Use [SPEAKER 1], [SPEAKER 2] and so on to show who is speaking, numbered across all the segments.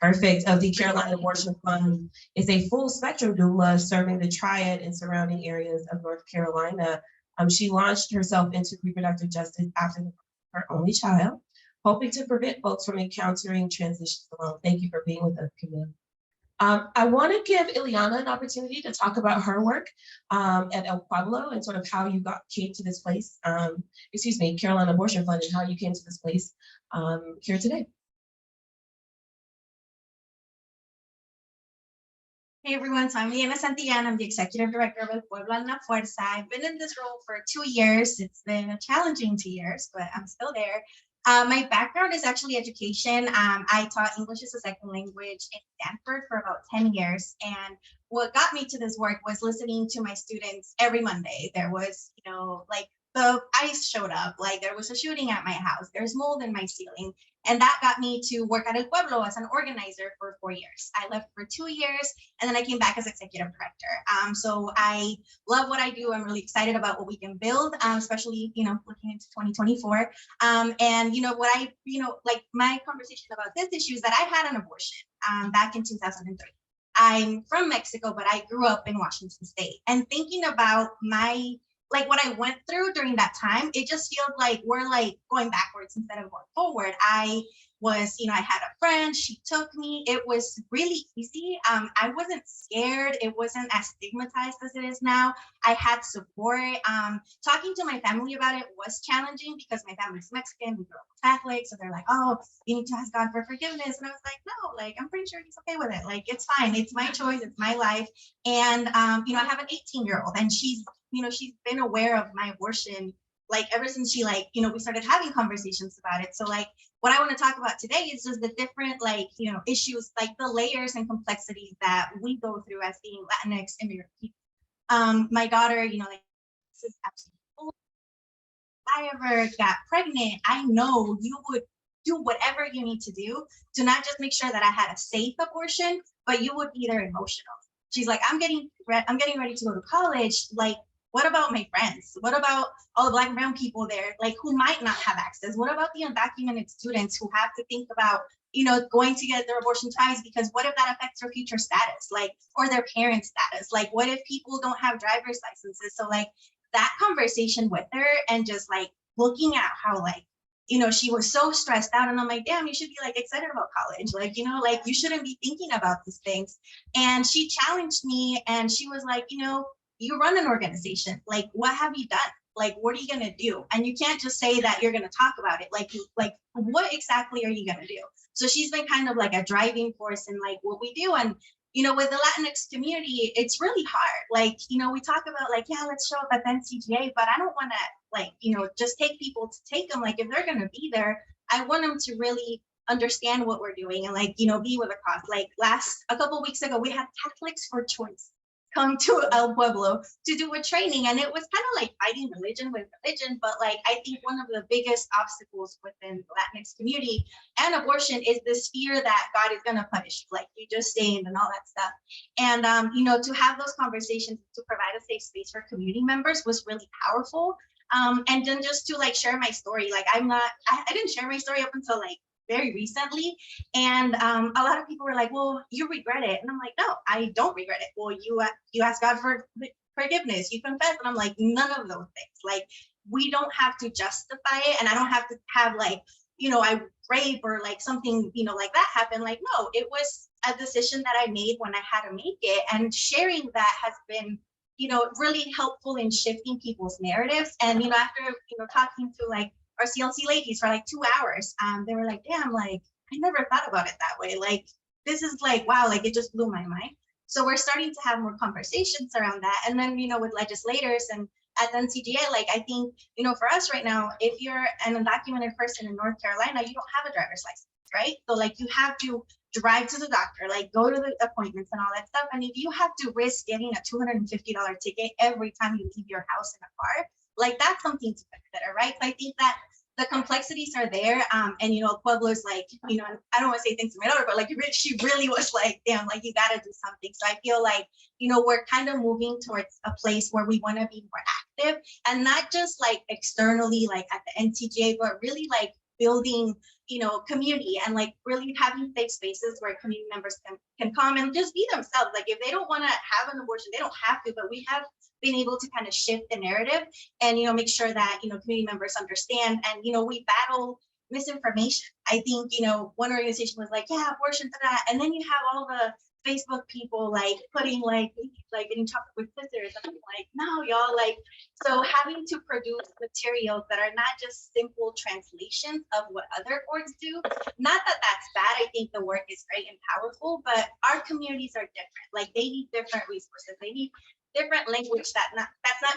[SPEAKER 1] Perfect. Of the Carolina Abortion Fund is a full spectrum doula serving the Triad and surrounding areas of North Carolina. She launched herself into reproductive justice after her only child, hoping to prevent folks from encountering transitions alone. Thank you for being with us, Camille. I want to give Iliana an opportunity to talk about her work at El Pueblo and sort of how you came to this place, Carolina Abortion Fund, and how you came to this place here today.
[SPEAKER 2] Hey everyone, so I'm Iliana Santillan. I'm the Executive Director of El Pueblo and La Fuerza. I've been in this role for 2 years. It's been a challenging 2 years, but I'm still there. My background is actually education. I taught English as a second language in Stanford for about 10 years. And what got me to this work was listening to my students every Monday. There was, like the ice showed up, like there was a shooting at my house, there's mold in my ceiling. And that got me to work at El Pueblo as an organizer for 4 years. I left for 2 years, and then I came back as executive director. So I love what I do. I'm really excited about what we can build, especially, looking into 2024. And, like my conversation about this issue is that I had an abortion back in 2003. I'm from Mexico, but I grew up in Washington State. And thinking about what I went through during that time, it just feels like we're like going backwards instead of going forward. I was, I had a friend, she took me, it was really easy. I wasn't scared. It wasn't as stigmatized as it is now. I had support. Talking to my family about it was challenging because my family's Mexican, we grew up Catholic. So they're like, oh, you need to ask God for forgiveness. And I was like, no, like, I'm pretty sure he's okay with it. Like, it's fine. It's my choice. It's my life. And, I have an 18-year-old and she's been aware of my abortion, like ever since she we started having conversations about it. So like what I want to talk about today is just the different issues, like the layers and complexities that we go through as being Latinx immigrant people. My daughter, this is absolutely cool. If I ever got pregnant, I know you would do whatever you need to do to not just make sure that I had a safe abortion, but you would be there emotional. She's like, I'm getting ready to go to college. Like, what about my friends? What about all the Black and brown people there, like who might not have access? What about the undocumented students who have to think about, going to get their abortion twice because what if that affects their future status, or their parents' status? Like, what if people don't have driver's licenses? So like that conversation with her and just like looking at how she was so stressed out, and I'm like, damn, you should be like excited about college. Like, you shouldn't be thinking about these things. And she challenged me and she was like, you run an organization. Like, what have you done? Like, what are you going to do? And you can't just say that you're going to talk about it. Like, what exactly are you going to do? So she's been kind of like a driving force in like what we do. And, with the Latinx community, it's really hard. Like, we talk about like, yeah, let's show up at the NCGA, but I don't want to just take people to take them. Like, if they're going to be there, I want them to really understand what we're doing and be with a cause. Like a couple of weeks ago, we had Catholics for Choice come to El Pueblo to do a training. And it was kind of like fighting religion with religion. But like, I think one of the biggest obstacles within the Latinx community and abortion is this fear that God is going to punish you, like you just stained and all that stuff. And, to have those conversations, to provide a safe space for community members was really powerful. And then just to share my story, I didn't share my story up until very recently. And a lot of people were like, well, you regret it. And I'm like, no, I don't regret it. Well, you ask God for forgiveness, you confess. And I'm like, none of those things. We don't have to justify it. And I don't have to have I rape or something, like that happen. No, it was a decision that I made when I had to make it. And sharing that has been, really helpful in shifting people's narratives. And, after, talking to our CLC ladies for 2 hours, they were like, damn, I never thought about it that way. This is wow, it just blew my mind. So we're starting to have more conversations around that. And then, with legislators and at the NCGA, I think, for us right now, if you're an undocumented person in North Carolina, you don't have a driver's license, right? So you have to drive to the doctor, go to the appointments and all that stuff. And if you have to risk getting a $250 ticket every time you leave your house in a car, that's something to consider, right? So I think that the complexities are there. And, Pueblo's I don't want to say things to my daughter, but she really was damn, you got to do something. So I feel we're kind of moving towards a place where we want to be more active and not just externally, at the NCGA, but really building, community, and like really having safe spaces where community members can come and just be themselves. Like if they don't want to have an abortion, they don't have to, but we have been able to kind of shift the narrative and, make sure that, community members understand, and, we battle misinformation. I think, one organization was like, yeah, abortion, and then you have all the Facebook people like putting like getting chocolate with scissors, and I'm like, no, y'all, like, so having to produce materials that are not just simple translations of what other orgs do, not that that's bad. I think the work is great and powerful, but our communities are different. Like they need different resources. They need different language that's not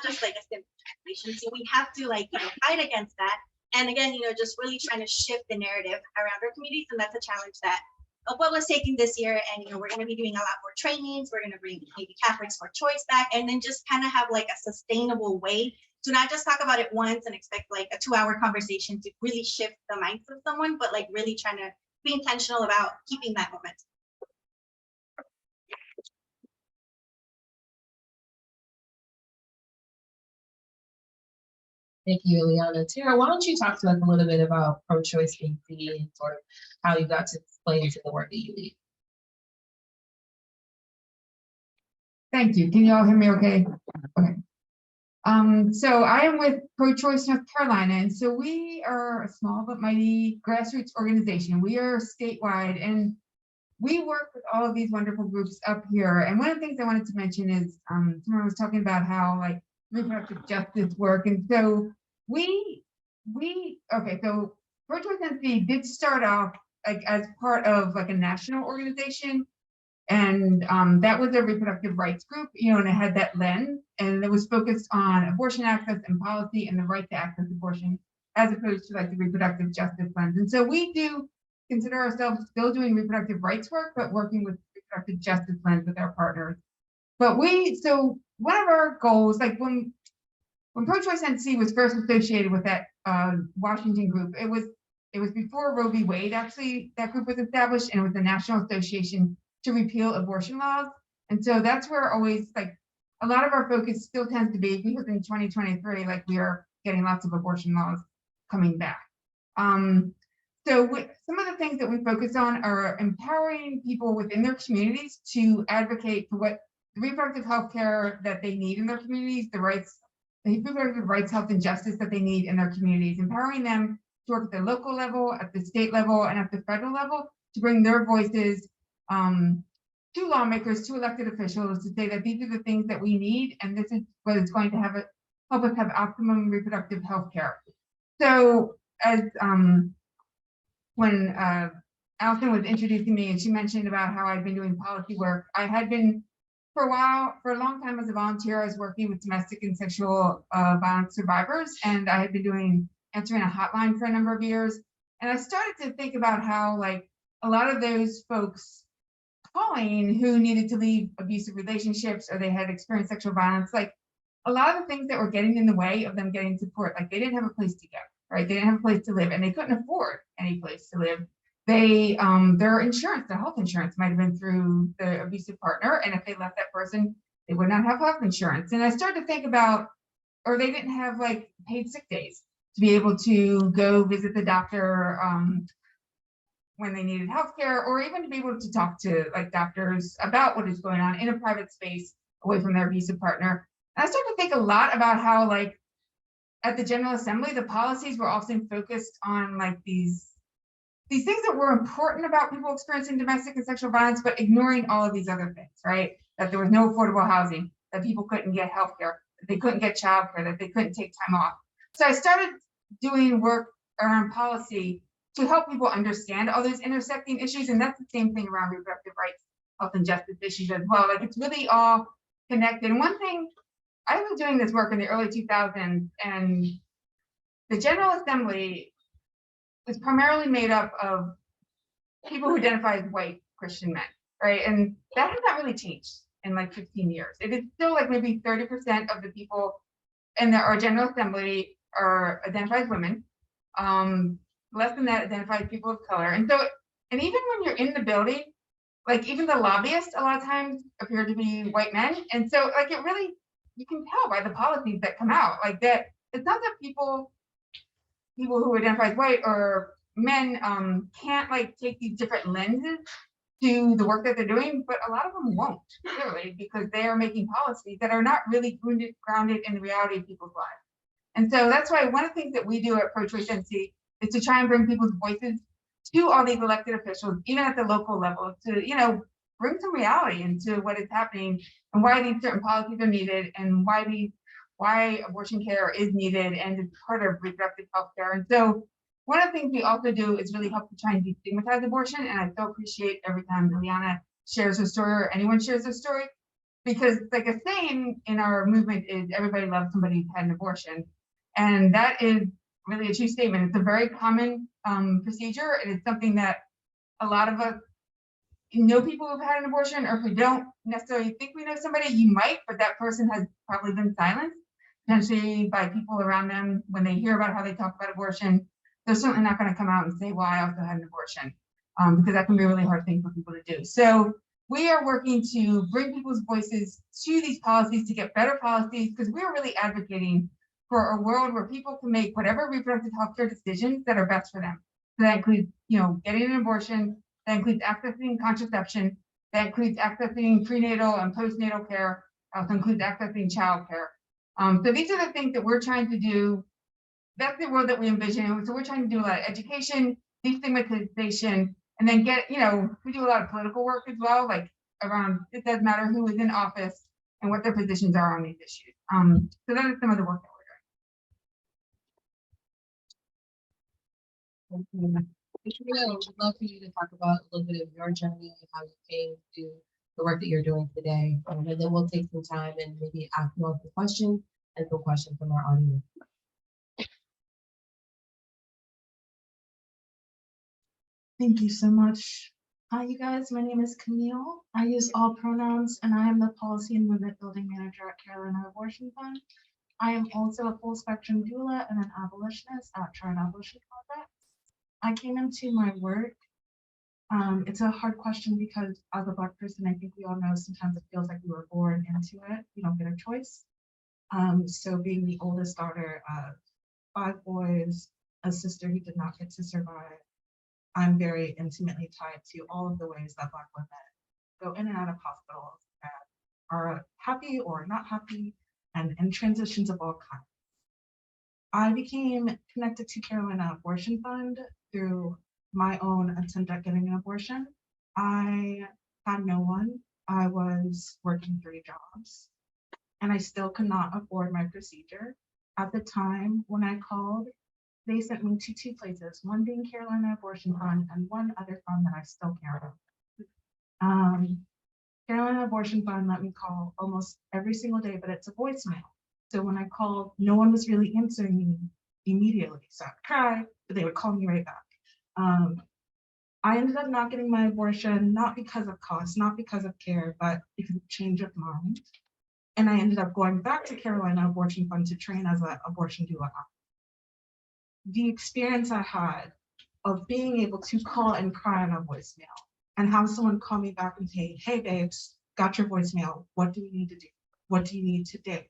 [SPEAKER 2] just like a simple translation. So we have to fight against that. And again, just really trying to shift the narrative around our communities, and that's a challenge that Pueblo is taking this year. And we're going to be doing a lot more trainings. We're going to bring maybe Catholics for Choice back, and then just kind of have like a sustainable way to not just talk about it once and expect like a 2-hour conversation to really shift the mindset of someone, but like really trying to be intentional about keeping that momentum.
[SPEAKER 1] Thank you, Iliana. Tara, why don't you talk to us a little bit about pro-choice NC and sort of how you got to explain into the work that you lead?
[SPEAKER 3] Thank you. Can you all hear me okay? Okay. So I am with Pro-Choice North Carolina, and so we are a small but mighty grassroots organization. We are statewide, and we work with all of these wonderful groups up here. And one of the things I wanted to mention is someone was talking about how like reproductive justice work, and so so Pro-Choice NC did start off like as part of like a national organization, and that was a reproductive rights group, and it had that lens, and it was focused on abortion access and policy and the right to access abortion, as opposed to like the reproductive justice lens. And so we do consider ourselves still doing reproductive rights work, but working with reproductive justice lens with our partners. But so one of our goals, like when Pro-Choice NC was first associated with that Washington group, it was before Roe v. Wade, actually, that group was established, and it was the National Association to Repeal Abortion Laws. And so that's where always like a lot of our focus still tends to be, because in 2023, like we are getting lots of abortion laws coming back. So some of the things that we focus on are empowering people within their communities to advocate for what the reproductive health care that they need in their communities, the reproductive rights, health, and justice that they need in their communities, empowering them to work at the local level, at the state level, and at the federal level to bring their voices to lawmakers, to elected officials, to say that these are the things that we need, and this is what is going to help us have optimum reproductive health care. So as when Allison was introducing me and she mentioned about how I've been doing policy work, I had been for a long time as a volunteer. I was working with domestic and sexual violence survivors, and I had been answering a hotline for a number of years. And I started to think about how like a lot of those folks calling who needed to leave abusive relationships, or they had experienced sexual violence, like a lot of the things that were getting in the way of them getting support, like they didn't have a place to go, right? They didn't have a place to live, and they couldn't afford any place to live. They their insurance, their health insurance might have been through the abusive partner, and if they left that person, they would not have health insurance. And I started to think about, or they didn't have like paid sick days to be able to go visit the doctor when they needed healthcare, or even to be able to talk to like doctors about what is going on in a private space away from their abusive partner. And I started to think a lot about how like at the General Assembly, the policies were often focused on like these things that were important about people experiencing domestic and sexual violence, but ignoring all of these other things, right? That there was no affordable housing, that people couldn't get healthcare, that they couldn't get childcare, that they couldn't take time off. So I started doing work around policy to help people understand all those intersecting issues. And that's the same thing around reproductive rights, health, and justice issues as well. Like it's really all connected. And one thing, I was doing this work in the early 2000s, and the General Assembly was primarily made up of people who identify as white Christian men, right? And that has not really changed in like 15 years. It is still like maybe 30% of the people in our General Assembly are identified as women. Less than that identified people of color. And so, and even when you're in the building, like even the lobbyists a lot of times appear to be white men. And so like it really, you can tell by the policies that come out like that, it's not that people who identify as white or men can't like take these different lenses to the work that they're doing, but a lot of them won't, clearly, because they are making policies that are not really grounded in the reality of people's lives. And so that's why one of the things that we do at Pro-Choice NC is to try and bring people's voices to all these elected officials, even at the local level, to, you know, bring some reality into what is happening and why these certain policies are needed and why abortion care is needed and is part of reproductive health care. And so one of the things we also do is really help to try and destigmatize abortion. And I so appreciate every time Iliana shares her story or anyone shares their story, because like a saying in our movement is everybody loves somebody who's had an abortion. And that is really a true statement. It's a very common procedure. And it's something that a lot of us know people who've had an abortion, or if we don't necessarily think we know somebody, you might, but that person has probably been silenced, potentially by people around them when they hear about how they talk about abortion. They're certainly not going to come out and say, well, I also had an abortion, because that can be a really hard thing for people to do. So we are working to bring people's voices to these policies to get better policies, because we're really advocating for a world where people can make whatever reproductive health care decisions that are best for them. So that includes, you know, getting an abortion, that includes accessing contraception, that includes accessing prenatal and postnatal care, also includes accessing childcare. So these are the things that we're trying to do. That's the world that we envision. So we're trying to do a lot of education, destigmatization, and then get, you know, we do a lot of political work as well, like around, it does matter who is in office and what their positions are on these issues. So that is some of the work that we're doing.
[SPEAKER 4] Camille, would love for you to talk about a little bit of your journey, how you came to the work that you're doing today. And then we'll take some time and maybe ask more of the questions and some questions from our audience.
[SPEAKER 5] Thank you so much. Hi, you guys. My name is Camille. I use all pronouns, and I am the Policy and Movement Building Manager at Carolina Abortion Fund. I am also a full spectrum doula and an abolitionist at Child Abolition Project. I came into my work. It's a hard question because as a Black person, I think we all know sometimes it feels like we were born into it. You don't get a choice. So being the oldest daughter of 5 boys, a sister who did not get to survive, I'm very intimately tied to all of the ways that Black women go in and out of hospitals and are happy or not happy, and in transitions of all kinds. I became connected to Carolina Abortion Fund through my own attempt at getting an abortion. I had no one. I was working 3 jobs, and I still could not afford my procedure. At the time when I called, they sent me to 2 places, one being Carolina Abortion Fund and one other fund that I still can't remember. Carolina Abortion Fund let me call almost every single day, but it's a voicemail. So when I called, no one was really answering me immediately. So I would cry, but they would call me right back. I ended up not getting my abortion, not because of cost, not because of care, but because of change of mind. And I ended up going back to Carolina Abortion Fund to train as an abortion doula. The experience I had of being able to call and cry on a voicemail and have someone call me back and say, hey babes, got your voicemail. What do we need to do? What do you need today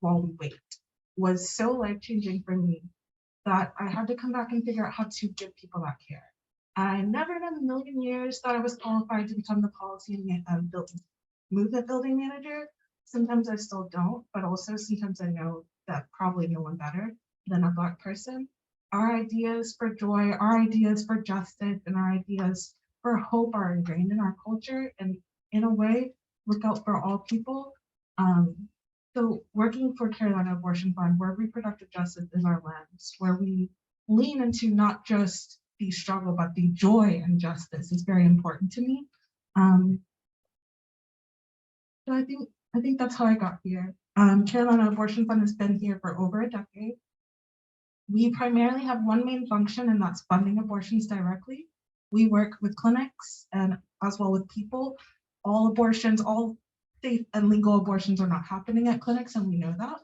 [SPEAKER 5] while we wait? Was so life-changing for me that I had to come back and figure out how to give people that care. I never in a million years thought I was qualified to become the policy and movement building manager. Sometimes I still don't, but also sometimes I know that probably no one better than a Black person. Our ideas for joy, our ideas for justice, and our ideas for hope are ingrained in our culture, and in a way, look out for all people. So working for Carolina Abortion Fund, where reproductive justice is our lens, where we lean into not just the struggle, but the joy and justice is very important to me. So I think that's how I got here. Carolina Abortion Fund has been here for over a decade. We primarily have one main function, and that's funding abortions directly. We work with clinics and as well with people. All abortions, all safe and legal abortions are not happening at clinics, and we know that.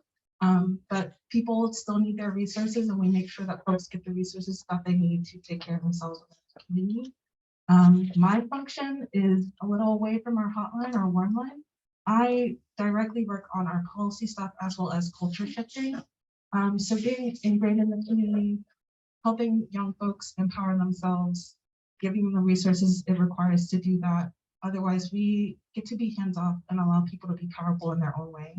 [SPEAKER 5] But people still need their resources, and we make sure that folks get the resources that they need to take care of themselves within the community. My function is a little away from our hotline or warm line. I directly work on our policy stuff as well as culture shifting. So being ingrained in the community, helping young folks empower themselves, giving them the resources it requires to do that. Otherwise, we get to be hands off and allow people to be powerful in their own way.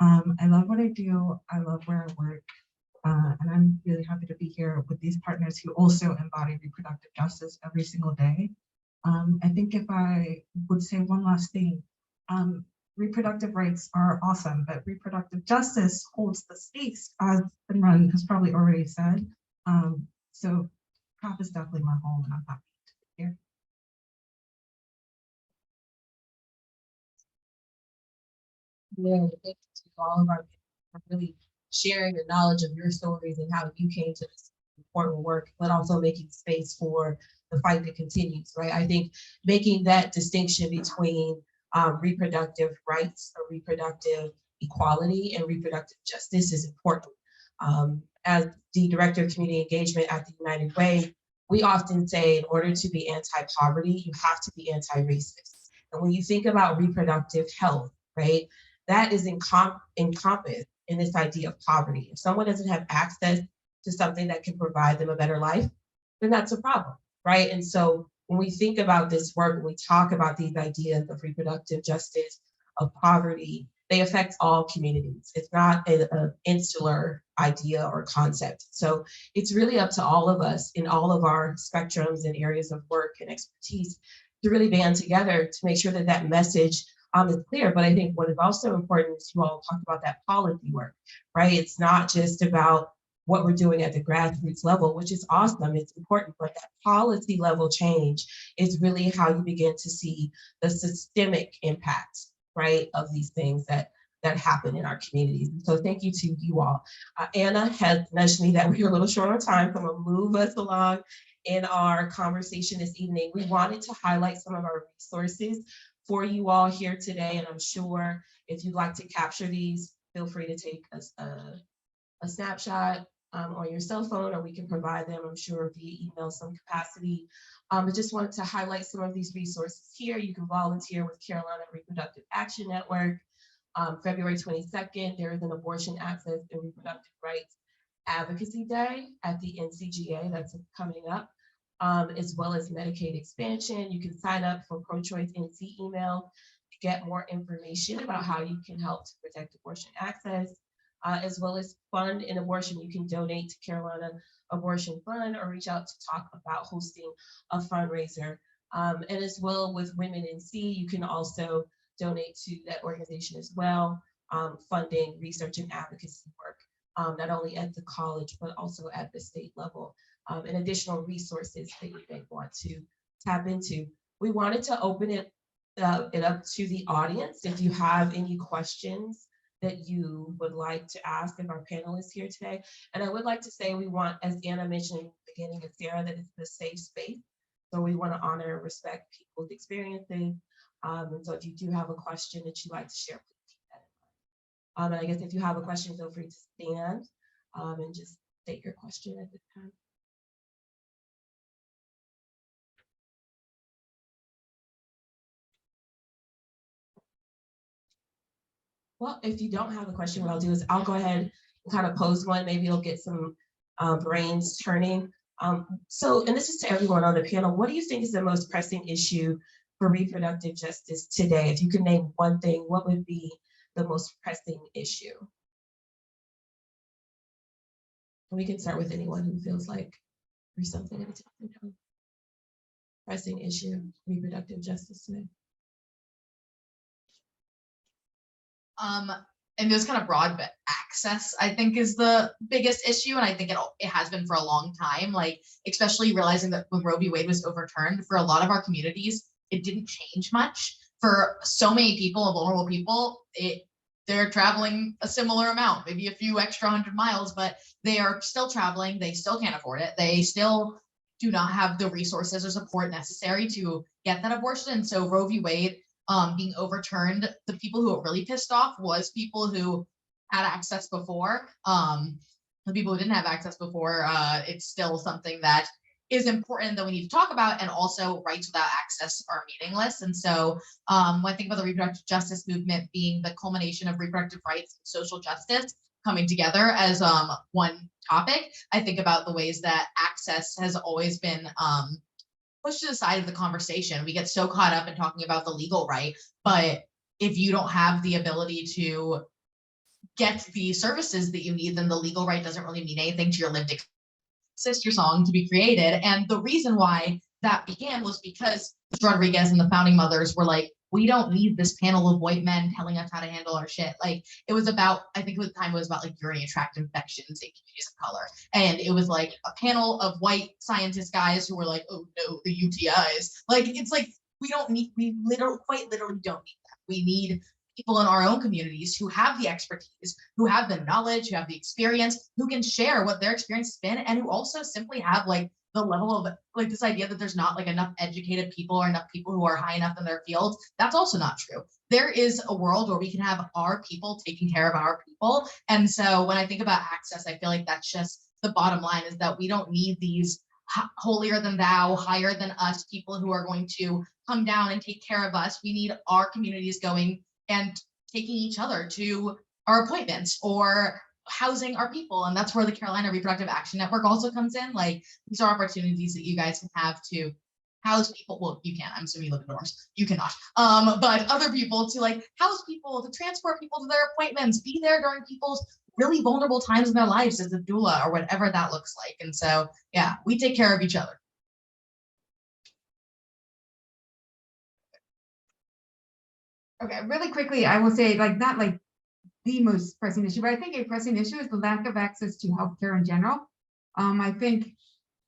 [SPEAKER 5] I love what I do. I love where I work. And I'm really happy to be here with these partners who also embody reproductive justice every single day. I think if I would say one last thing, reproductive rights are awesome, but reproductive justice holds the space, as Imran has probably already said. So CAP is definitely my home, and I'm happy to be here.
[SPEAKER 4] Yeah, thank you to all of our people for really sharing your knowledge of your stories and how you came to this important work, but also making space for the fight that continues, right? I think making that distinction between reproductive rights or reproductive equality and reproductive justice is important. As the Director of Community Engagement at the United Way, we often say in order to be anti-poverty, you have to be anti-racist. And when you think about reproductive health, right, that is encompassed in this idea of poverty. If someone doesn't have access to something that can provide them a better life, then that's a problem, right? And so when we think about this work, when we talk about these ideas of reproductive justice, of poverty, they affect all communities. It's not an insular idea or concept. So it's really up to all of us in all of our spectrums and areas of work and expertise to really band together to make sure that that message is clear. But I think what is also important is you all talk about that policy work, right? It's not just about what we're doing at the grassroots level, which is awesome, it's important, but that policy level change is really how you begin to see the systemic impact, right, of these things that happen in our communities. And so thank you to you all. Anna has nudged me that we're a little short on time, so I'm gonna move us along in our conversation this evening. We wanted to highlight some of our resources for you all here today, and I'm sure if you'd like to capture these, feel free to take a snapshot on your cell phone, or we can provide them, I'm sure, via email some capacity. I just wanted to highlight some of these resources here. You can volunteer with Carolina Reproductive Action Network. February 22nd, there is an Abortion Access and Reproductive Rights Advocacy Day at the NCGA, that's coming up, as well as Medicaid expansion. You can sign up for Pro-Choice NC email to get more information about how you can help to protect abortion access. As well as fund an abortion. You can donate to Carolina Abortion Fund or reach out to talk about hosting a fundraiser. And as well with WomenNC, you can also donate to that organization as well, funding research and advocacy work, not only at the college, but also at the state level, and additional resources that you may want to tap into. We wanted to open it up to the audience. If you have any questions that you would like to ask of our panelists here today. And I would like to say we want, as Anna mentioned in the beginning, and Sarah, that it's a safe space. So we want to honor and respect people's experiences. And so if you do have a question that you'd like to share, please keep that in mind. And I guess if you have a question, feel free to stand and just state your question at this time. Well, if you don't have a question, what I'll do is I'll go ahead and kind of pose one. Maybe you'll get some brains turning. And this is to everyone on the panel. What do you think is the most pressing issue for reproductive justice today? If you could name one thing, what would be the most pressing issue? We can start with anyone who feels like there's something at a time. Pressing issue, reproductive justice today.
[SPEAKER 6] And there's kind of broad, but access, I think, is the biggest issue. And I think it has been for a long time, like, especially realizing that when Roe v. Wade was overturned, for a lot of our communities, it didn't change much. For so many people, vulnerable people, they're traveling a similar amount, maybe a few extra 100 miles, but they are still traveling. They still can't afford it. They still do not have the resources or support necessary to get that abortion. And so Roe v. Wade being overturned, the people who were really pissed off was people who had access before. The people who didn't have access before, it's still something that is important that we need to talk about, and also rights without access are meaningless. And so when I think about the reproductive justice movement being the culmination of reproductive rights and social justice, coming together as one topic. I think about the ways that access has always been pushed to the side of the conversation. We get so caught up in talking about the legal right, but if you don't have the ability to get the services that you need, then the legal right doesn't really mean anything to your lived experience. Sister song to be created. And the reason why that began was because Rodriguez and the founding mothers were like, we don't need this panel of white men telling us how to handle our shit. Like, it was about, I think at the time it was about like urinary tract infections in communities of color. And it was like a panel of white scientist guys who were like, oh no, the UTIs. Like, it's like, we quite literally don't need that. We need people in our own communities who have the expertise, who have the knowledge, who have the experience, who can share what their experience has been, and who also simply have like the level of like this idea that there's not like enough educated people or enough people who are high enough in their fields. That's also not true. There is a world where we can have our people taking care of our people. And so when I think about access, I feel like that's just the bottom line, is that we don't need these holier than thou, higher than us people who are going to come down and take care of us. We need our communities going and taking each other to our appointments or housing our people. And that's where the Carolina Reproductive Action Network also comes in. Like, these are opportunities that you guys can have to house people. Well, you can, I'm assuming you live in dorms, you cannot. But other people to like house people, to transport people to their appointments, be there during people's really vulnerable times in their lives as a doula or whatever that looks like. And so, yeah, we take care of each other.
[SPEAKER 3] Okay, really quickly, I will say, like, not like the most pressing issue, but I think a pressing issue is the lack of access to healthcare in general. I think,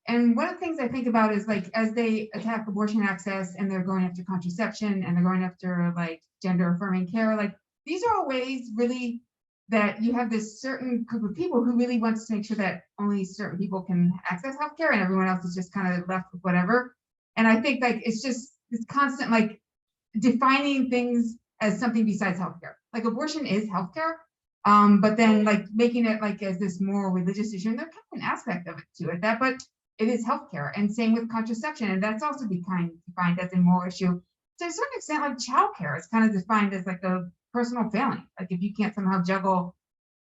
[SPEAKER 3] and one of the things I think about is like, as they attack abortion access and they're going after contraception and they're going after like gender affirming care, like these are all ways really that you have this certain group of people who really wants to make sure that only certain people can access healthcare and everyone else is just kind of left with whatever. And I think like it's just this constant like defining things as something besides healthcare. Like abortion is healthcare, but then like making it like as this more religious issue, and there's kind of an aspect of it to it, that, but it is healthcare. And same with contraception, and that's also defined as a moral issue. To a certain extent, like childcare is kind of defined as like a personal failing. Like if you can't somehow juggle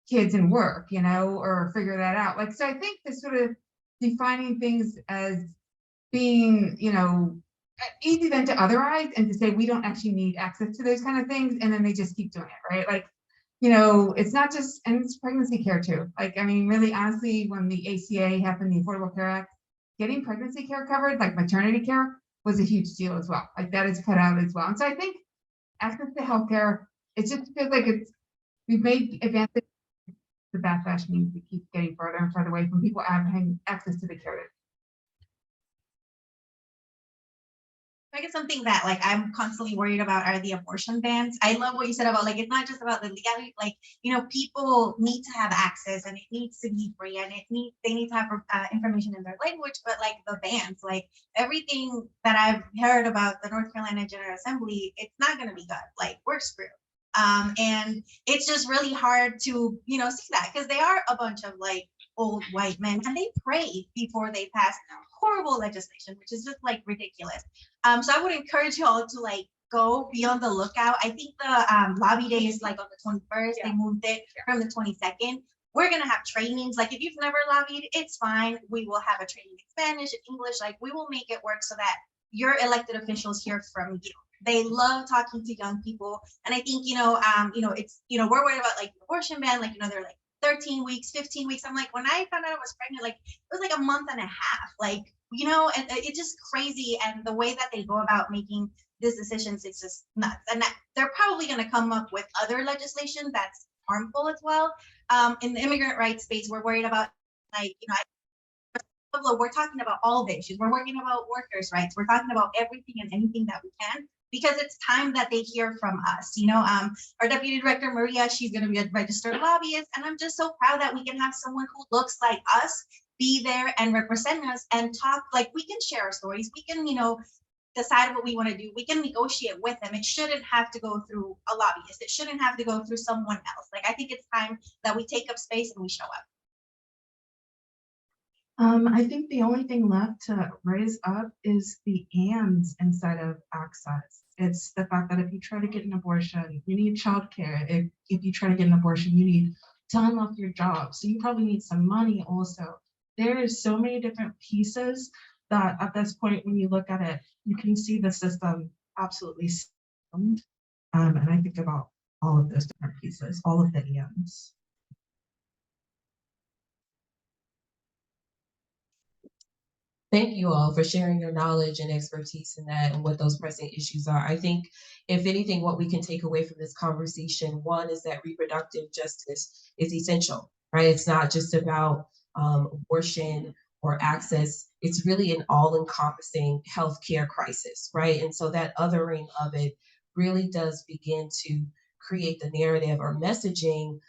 [SPEAKER 3] kids and work, you know, or figure that out. Like, so I think this sort of defining things as being, you know, easy then to otherize and to say we don't actually need access to those kind of things, and then they just keep doing it, right? Like, you know, it's not just, and it's pregnancy care too. Like, I mean, really honestly, when the ACA happened, the Affordable Care Act, getting pregnancy care covered, like maternity care, was a huge deal as well. Like that is cut out as well. And so I think access to healthcare, it just feels like we've made advances. The backlash means we keep getting further and further away from people having access to the care.
[SPEAKER 2] I guess something that like I'm constantly worried about are the abortion bans. I love what you said about like it's not just about the legality, like, you know, people need to have access and it needs to be free and they need to have information in their language, but like the bans, like everything that I've heard about the North Carolina General Assembly, it's not going to be good. Like we're screwed. And it's just really hard to, you know, see that because they are a bunch of like old white men and they prayed before they passed horrible legislation, which is just like ridiculous. So I would encourage you all to like go be on the lookout. I think the lobby day is like on the 21st. They moved it from the 22nd. We're gonna have trainings. Like if you've never lobbied, it's fine. We will have a training in Spanish and English. Like we will make it work so that your elected officials hear from you. They love talking to young people. And I think, it's, we're worried about like the abortion ban, like, they're like 13 weeks, 15 weeks. I'm like, when I found out I was pregnant, like it was like a month and a half, like, and it's just crazy. And the way that they go about making these decisions, it's just nuts. And that they're probably going to come up with other legislation that's harmful as well. In the immigrant rights space, we're worried about like, Pueblo, we're talking about all the issues. We're working about workers' rights. We're talking about everything and anything that we can, because it's time that they hear from us. Our deputy director, Maria, she's going to be a registered lobbyist. And I'm just so proud that we can have someone who looks like us be there and represent us and talk. Like we can share our stories. We can, decide what we want to do. We can negotiate with them. It shouldn't have to go through a lobbyist. It shouldn't have to go through someone else. Like I think it's time that we take up space and we show up.
[SPEAKER 5] I think the only thing left to raise up is the ands inside of access. It's the fact that if you try to get an abortion, you need childcare. If you try to get an abortion, you need to unlock your job. So you probably need some money also. There is so many different pieces that at this point, when you look at it, you can see the system absolutely sound. And I think about all of those different pieces, all of the EMs.
[SPEAKER 1] Thank you all for sharing your knowledge and expertise in that and what those pressing issues are. I think, if anything, what we can take away from this conversation, one, is that reproductive justice is essential, right? It's not just about abortion or access. It's really an all-encompassing healthcare crisis, right? And so that othering of it really does begin to create the narrative or messaging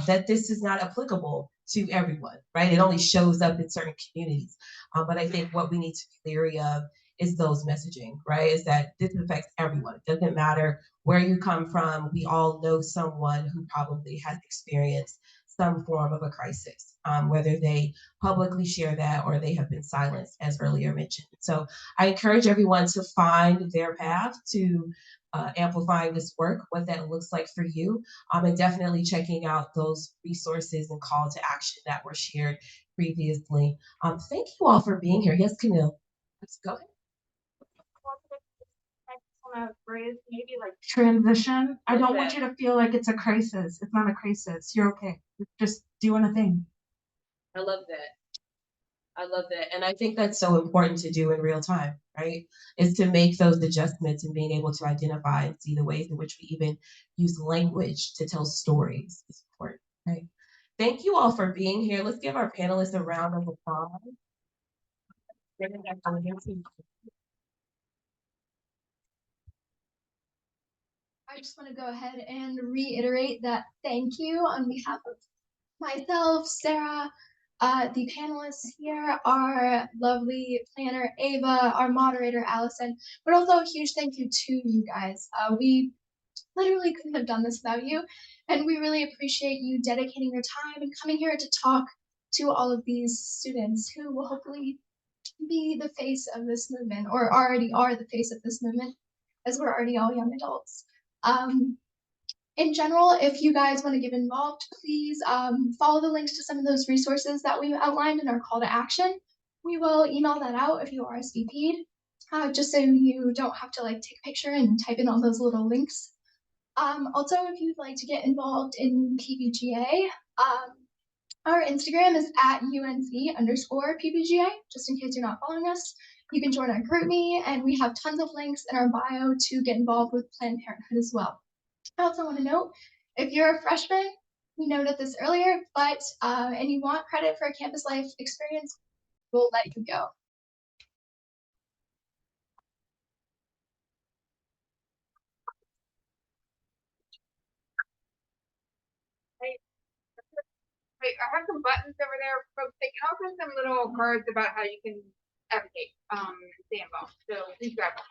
[SPEAKER 1] that this is not applicable to everyone, right? It only shows up in certain communities. But I think what we need to be leery of is those messaging, right? Is that this affects everyone. It doesn't matter where you come from. We all know someone who probably has experienced some form of a crisis, whether they publicly share that or they have been silenced, as earlier mentioned. So I encourage everyone to find their path to amplifying this work, what that looks like for you, and definitely checking out those resources and call to action that were shared previously. Thank you all for being here. Yes, Camille, let's go ahead.
[SPEAKER 5] Maybe like transition. I don't want you to feel like it's a crisis. It's not a crisis. You're okay. You're just doing a thing.
[SPEAKER 1] I love that. I love that. And I think that's so important to do in real time, right? Is to make those adjustments and being able to identify and see the ways in which we even use language to tell stories is important, right? Thank you all for being here. Let's give our panelists a round of applause.
[SPEAKER 7] I just want to go ahead and reiterate that thank you on behalf of myself, Sarah, the panelists here, our lovely planner, Ava, our moderator, Allison, but also a huge thank you to you guys. We literally couldn't have done this without you, and we really appreciate you dedicating your time and coming here to talk to all of these students who will hopefully be the face of this movement, or already are the face of this movement, as we're already all young adults. In general, if you guys want to get involved, please follow the links to some of those resources that we outlined in our call to action. We will email that out if you RSVP'd, just so you don't have to like take a picture and type in all those little links. Also, if you'd like to get involved in PBGA, our Instagram is at UNC_PBGA, just in case you're not following us. You can join our GroupMe, and we have tons of links in our bio to get involved with Planned Parenthood as well. I also want to note, if you're a freshman, we noted this earlier, but and you want credit for a campus life experience, we'll let you go.
[SPEAKER 3] Wait, I have some buttons over there, folks. They can also some little cards about how you can advocate, stay involved. So please grab them.